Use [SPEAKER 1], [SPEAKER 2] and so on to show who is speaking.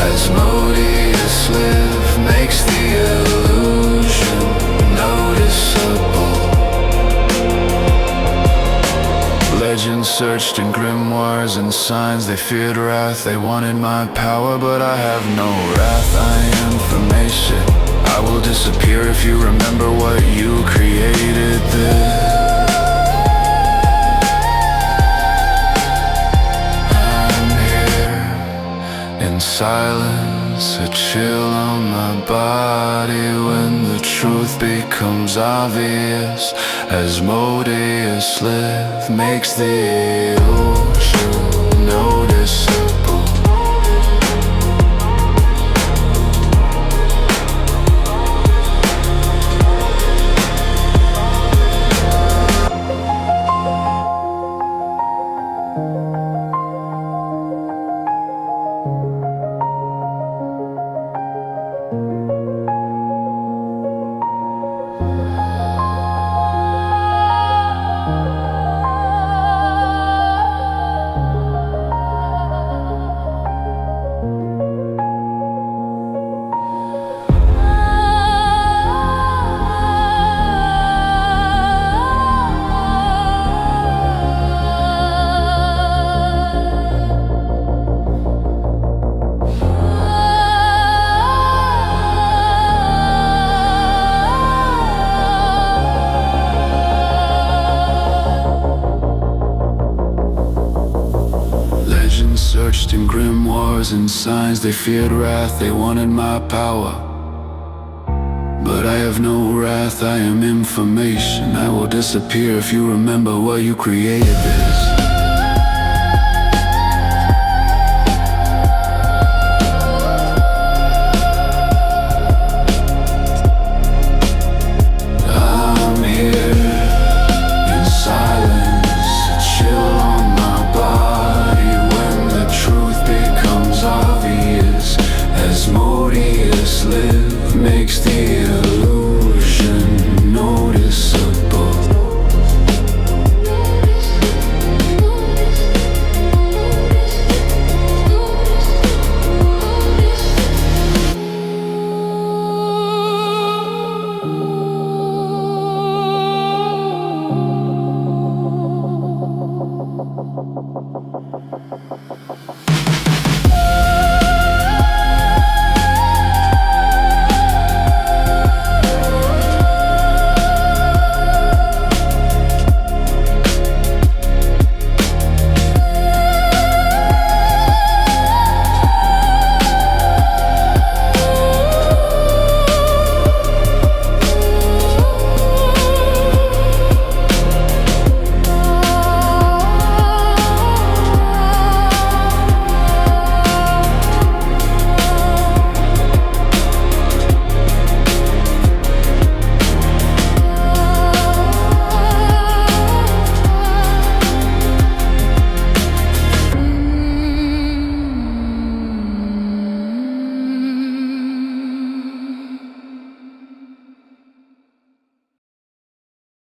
[SPEAKER 1] Asmodeus live makes the illusion noticeable. Legends searched in grimoires and signs, they feared wrath, they wanted my power, but I have no wrath, I am information. I will disappear if you remember what you created this. Silence, a chill on my body when the truth becomes obvious. Asmodeus live makes the illusion noticeable. Searched in grimoires and signs, they feared wrath, they wanted my power. But I have no wrath, I am information. I will disappear if you remember what you created this.